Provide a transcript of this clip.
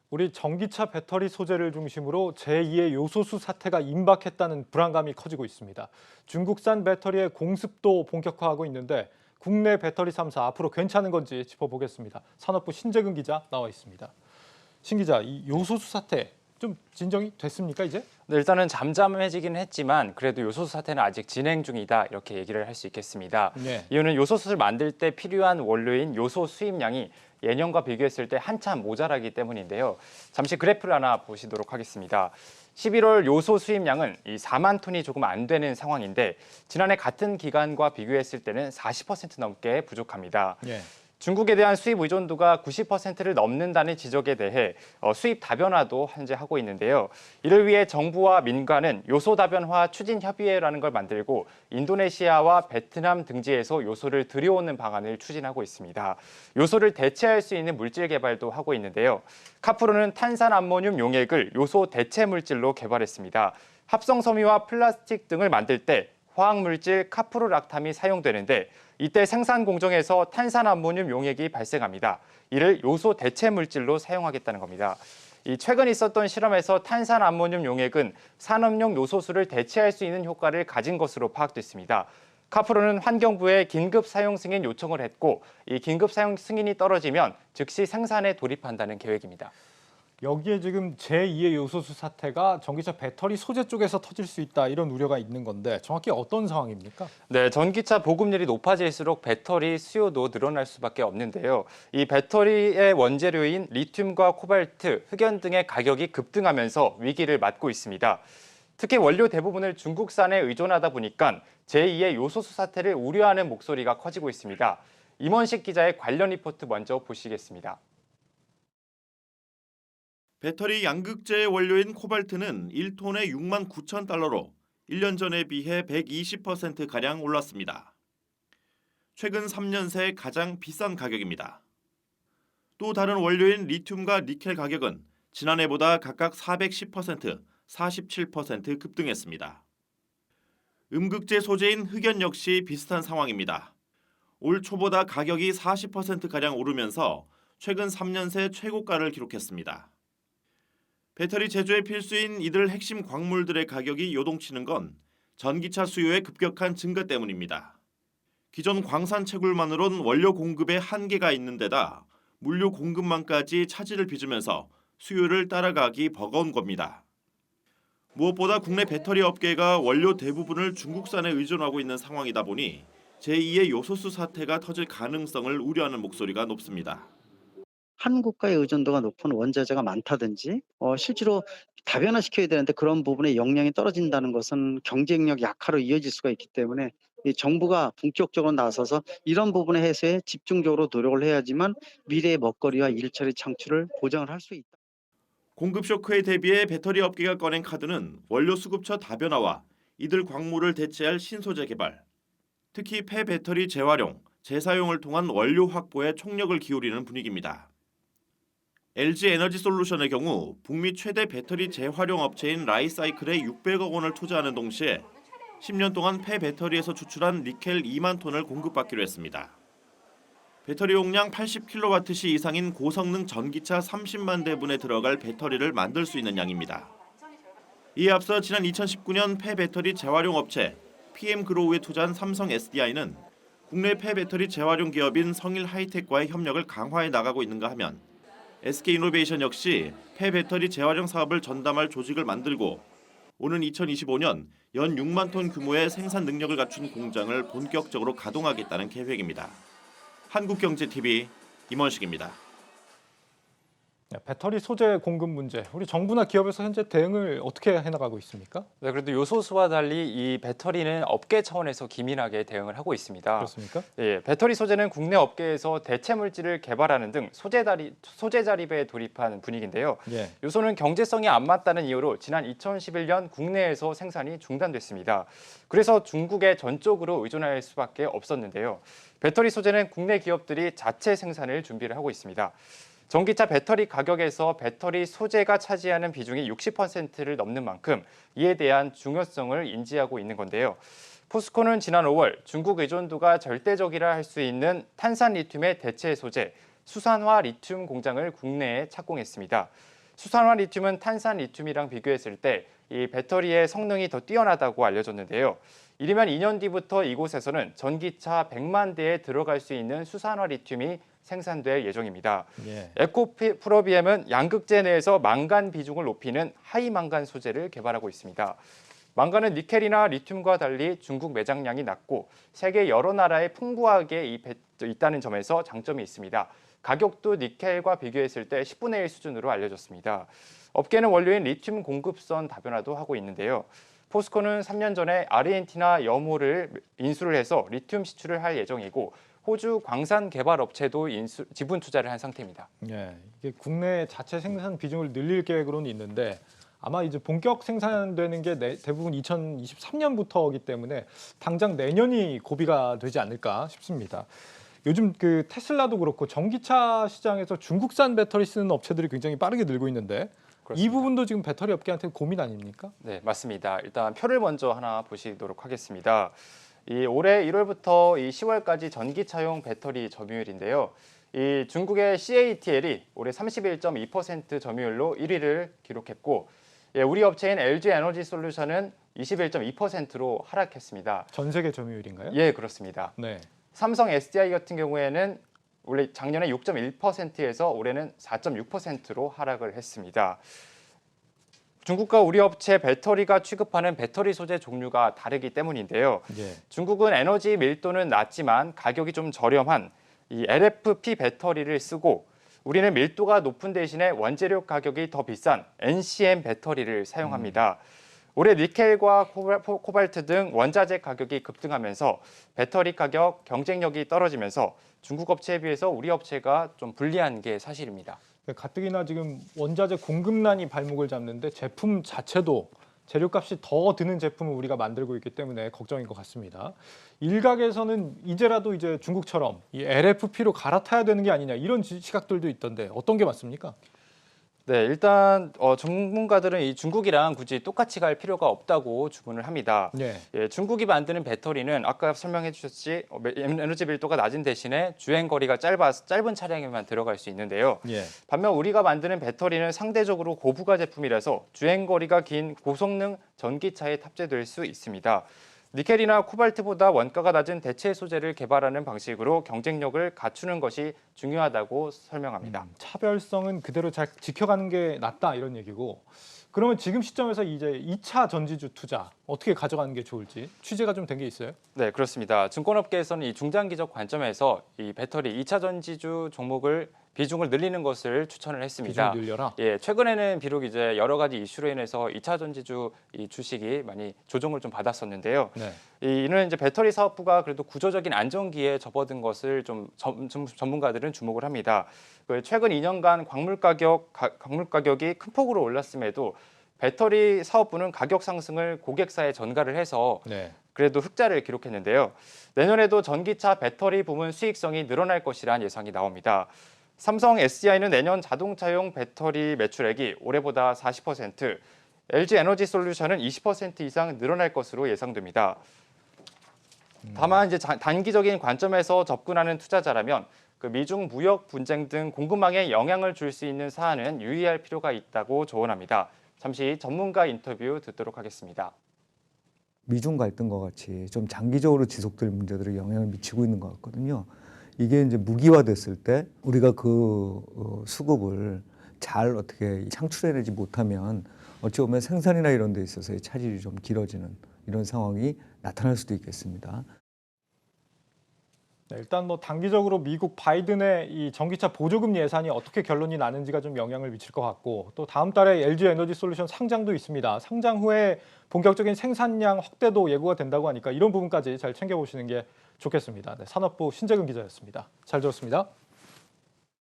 우리 전기차 배터리 소재를 중심으로 제2의 요소수 사태가 임박했다는 불안감이 커지고 있습니다. 중국산 배터리의 공습도 본격화하고 있는데 국내 배터리 3사 앞으로 괜찮은 건지 짚어보겠습니다. 산업부 신재근 기자 나와 있습니다. 신 기자, 이 요소수 사태 좀 진정이 됐습니까 이제? 네, 일단은 잠잠해지긴 했지만 그래도 요소수 사태는 아직 진행 중이다 이렇게 얘기를 할 수 있겠습니다. 네. 이유는 요소수를 만들 때 필요한 원료인 요소 수입량이 예년과 비교했을 때 한참 모자라기 때문인데요. 잠시 그래프를 하나 보시도록 하겠습니다. 11월 요소 수입량은 이 4만 톤이 조금 안 되는 상황인데 지난해 같은 기간과 비교했을 때는 40% 넘게 부족합니다. 네. 중국에 대한 수입 의존도가 90%를 넘는다는 지적에 대해 수입 다변화도 현재 하고 있는데요. 이를 위해 정부와 민간은 요소 다변화 추진 협의회라는 걸 만들고 인도네시아와 베트남 등지에서 요소를 들여오는 방안을 추진하고 있습니다. 요소를 대체할 수 있는 물질 개발도 하고 있는데요. 카프로는 탄산암모늄 용액을 요소 대체 물질로 개발했습니다. 합성섬유와 플라스틱 등을 만들 때 화학물질 카프로락탐이 사용되는데 이때 생산 공정에서 탄산암모늄 용액이 발생합니다. 이를 요소 대체 물질로 사용하겠다는 겁니다. 최근 있었던 실험에서 탄산암모늄 용액은 산업용 요소수를 대체할 수 있는 효과를 가진 것으로 파악됐습니다. 카프로는 환경부에 긴급 사용 승인 요청을 했고 이 긴급 사용 승인이 떨어지면 즉시 생산에 돌입한다는 계획입니다. 여기에 지금 제2의 요소수 사태가 전기차 배터리 소재 쪽에서 터질 수 있다 이런 우려가 있는 건데 정확히 어떤 상황입니까? 네, 전기차 보급률이 높아질수록 배터리 수요도 늘어날 수밖에 없는데요. 이 배터리의 원재료인 리튬과 코발트, 흑연 등의 가격이 급등하면서 위기를 맞고 있습니다. 특히 원료 대부분을 중국산에 의존하다 보니까 제2의 요소수 사태를 우려하는 목소리가 커지고 있습니다. 임원식 기자의 관련 리포트 먼저 보시겠습니다. 배터리 양극재의 원료인 코발트는 1톤에 6만 9천 달러로 1년 전에 비해 120%가량 올랐습니다. 최근 3년 새 가장 비싼 가격입니다. 또 다른 원료인 리튬과 니켈 가격은 지난해보다 각각 410%, 47% 급등했습니다. 음극재 소재인 흑연 역시 비슷한 상황입니다. 올 초보다 가격이 40%가량 오르면서 최근 3년 새 최고가를 기록했습니다. 배터리 제조에 필수인 이들 핵심 광물들의 가격이 요동치는 건 전기차 수요의 급격한 증가 때문입니다. 기존 광산 채굴만으론 원료 공급에 한계가 있는 데다 물류 공급망까지 차질을 빚으면서 수요를 따라가기 버거운 겁니다. 무엇보다 국내 배터리 업계가 원료 대부분을 중국산에 의존하고 있는 상황이다 보니 제2의 요소수 사태가 터질 가능성을 우려하는 목소리가 높습니다. 한국과의 의존도가 높은 원자재가 많다든지 실제로 다변화시켜야 되는데 그런 부분에 역량이 떨어진다는 것은 경쟁력 약화로 이어질 수가 있기 때문에 이 정부가 본격적으로 나서서 이런 부분의 해소에 집중적으로 노력을 해야지만 미래의 먹거리와 일자리 창출을 보장을 할 수 있다. 공급 쇼크에 대비해 배터리 업계가 꺼낸 카드는 원료 수급처 다변화와 이들 광물을 대체할 신소재 개발, 특히 폐배터리 재활용, 재사용을 통한 원료 확보에 총력을 기울이는 분위기입니다. LG 에너지솔루션의 경우 북미 최대 배터리 재활용 업체인 라이사이클에 600억 원을 투자하는 동시에 10년 동안 폐배터리에서 추출한 니켈 2만 톤을 공급받기로 했습니다. 배터리 용량 80kWh 이상인 고성능 전기차 30만 대분에 들어갈 배터리를 만들 수 있는 양입니다. 이에 앞서 지난 2019년 폐배터리 재활용 업체 PM그로우에 투자한 삼성 SDI는 국내 폐배터리 재활용 기업인 성일하이텍과의 협력을 강화해 나가고 있는가 하면 SK이노베이션 역시 폐배터리 재활용 사업을 전담할 조직을 만들고 오는 2025년 연 6만 톤 규모의 생산 능력을 갖춘 공장을 본격적으로 가동하겠다는 계획입니다. 한국경제TV 임원식입니다. 배터리 소재 공급 문제, 우리 정부나 기업에서 현재 대응을 어떻게 해나가고 있습니까? 네, 그래도 요소수와 달리 이 배터리는 업계 차원에서 기민하게 대응을 하고 있습니다. 그렇습니까? 예, 배터리 소재는 국내 업계에서 대체 물질을 개발하는 등 소재 자립에 돌입한 분위기인데요. 예. 요소는 경제성이 안 맞다는 이유로 지난 2011년 국내에서 생산이 중단됐습니다. 그래서 중국에 전적으로 의존할 수밖에 없었는데요. 배터리 소재는 국내 기업들이 자체 생산을 준비를 하고 있습니다. 전기차 배터리 가격에서 배터리 소재가 차지하는 비중이 60%를 넘는 만큼 이에 대한 중요성을 인지하고 있는 건데요. 포스코는 지난 5월 중국 의존도가 절대적이라 할 수 있는 탄산 리튬의 대체 소재, 수산화 리튬 공장을 국내에 착공했습니다. 수산화 리튬은 탄산 리튬이랑 비교했을 때 이 배터리의 성능이 더 뛰어나다고 알려졌는데요. 이르면 2년 뒤부터 이곳에서는 전기차 100만 대에 들어갈 수 있는 수산화 리튬이 생산될 예정입니다. 예. 에코프로비엠은 양극재 내에서 망간 비중을 높이는 하이망간 소재를 개발하고 있습니다. 망간은 니켈이나 리튬과 달리 중국 매장량이 낮고 세계 여러 나라에 풍부하게 있다는 점에서 장점이 있습니다. 가격도 니켈과 비교했을 때 10분의 1 수준으로 알려졌습니다. 업계는 원료인 리튬 공급선 다변화도 하고 있는데요. 포스코는 3년 전에 아르헨티나 염호를 인수를 해서 리튬 시출을 할 예정이고 호주 광산 개발 업체도 지분 투자를 한 상태입니다. 예, 이게 국내 자체 생산 비중을 늘릴 계획으로는 있는데 아마 이제 본격 생산되는 게 대부분 2023년부터이기 때문에 당장 내년이 고비가 되지 않을까 싶습니다. 요즘 그 테슬라도 그렇고 전기차 시장에서 중국산 배터리 쓰는 업체들이 굉장히 빠르게 늘고 있는데 이 그렇습니다. 부분도 지금 배터리 업계한테 고민 아닙니까? 네, 맞습니다. 일단 표를 먼저 하나 보시도록 하겠습니다. 이 올해 1월부터 이 10월까지 전기차용 배터리 점유율인데요. 이 중국의 CATL이 올해 31.2% 점유율로 1위를 기록했고, 예, 우리 업체인 LG 에너지 솔루션은 21.2%로 하락했습니다. 전 세계 점유율인가요? 예, 그렇습니다. 네. 삼성 SDI 같은 경우에는 원래 작년에 6.1%에서 올해는 4.6%로 하락을 했습니다. 중국과 우리 업체 배터리가 취급하는 배터리 소재 종류가 다르기 때문인데요. 예. 중국은 에너지 밀도는 낮지만 가격이 좀 저렴한 이 LFP 배터리를 쓰고 우리는 밀도가 높은 대신에 원재료 가격이 더 비싼 NCM 배터리를 사용합니다. 올해 니켈과 코발트 등 원자재 가격이 급등하면서 배터리 가격 경쟁력이 떨어지면서 중국 업체에 비해서 우리 업체가 좀 불리한 게 사실입니다. 가뜩이나 지금 원자재 공급난이 발목을 잡는데 제품 자체도 재료값이 더 드는 제품을 우리가 만들고 있기 때문에 걱정인 것 같습니다. 일각에서는 이제라도 이제 중국처럼 이 LFP로 갈아타야 되는 게 아니냐 이런 시각들도 있던데 어떤 게 맞습니까? 네, 일단 전문가들은 이 중국이랑 굳이 똑같이 갈 필요가 없다고 주문을 합니다. 네. 예, 중국이 만드는 배터리는 아까 설명해 주셨듯이 에너지 밀도가 낮은 대신에 주행 거리가 짧은 차량에만 들어갈 수 있는데요. 예. 반면 우리가 만드는 배터리는 상대적으로 고부가 제품이라서 주행 거리가 긴 고성능 전기차에 탑재될 수 있습니다. 니켈이나 코발트보다 원가가 낮은 대체 소재를 개발하는 방식으로 경쟁력을 갖추는 것이 중요하다고 설명합니다. 차별성은 그대로 잘 지켜가는 게 낫다 이런 얘기고 그러면 지금 시점에서 이제 2차 전지주 투자 어떻게 가져가는 게 좋을지 취재가 좀 된 게 있어요? 네, 그렇습니다. 증권업계에서는 이 중장기적 관점에서 이 배터리 2차 전지주 종목을 비중을 늘리는 것을 추천을 했습니다. 비중을 늘려라. 예, 최근에는 비록 이제 여러 가지 이슈로 인해서 2차 전지주 이 주식이 많이 조정을 좀 받았었는데요. 네. 이는 이제 배터리 사업부가 그래도 구조적인 안정기에 접어든 것을 좀 전문가들은 주목을 합니다. 최근 2년간 광물 가격이 큰 폭으로 올랐음에도 배터리 사업부는 가격 상승을 고객사에 전가를 해서 네. 그래도 흑자를 기록했는데요. 내년에도 전기차 배터리 부문 수익성이 늘어날 것이라는 예상이 나옵니다. 삼성 SDI는 내년 자동차용 배터리 매출액이 올해보다 40%, LG 에너지 솔루션은 20% 이상 늘어날 것으로 예상됩니다. 다만 이제 단기적인 관점에서 접근하는 투자자라면 그 미중 무역 분쟁 등 공급망에 영향을 줄 수 있는 사안은 유의할 필요가 있다고 조언합니다. 잠시 전문가 인터뷰 듣도록 하겠습니다. 미중 갈등과 같이 좀 장기적으로 지속될 문제들이 영향을 미치고 있는 것 같거든요. 이게 이제 무기화됐을 때 우리가 그 수급을 잘 어떻게 창출해내지 못하면 어찌 보면 생산이나 이런 데 있어서의 차질이 좀 길어지는 이런 상황이 나타날 수도 있겠습니다. 네, 일단 뭐 단기적으로 미국 바이든의 이 전기차 보조금 예산이 어떻게 결론이 나는지가 좀 영향을 미칠 것 같고 또 다음 달에 LG 에너지 솔루션 상장도 있습니다. 상장 후에 본격적인 생산량 확대도 예고가 된다고 하니까 이런 부분까지 잘 챙겨보시는 게 좋겠습니다. 네, 산업부 신재근 기자였습니다. 잘 들었습니다.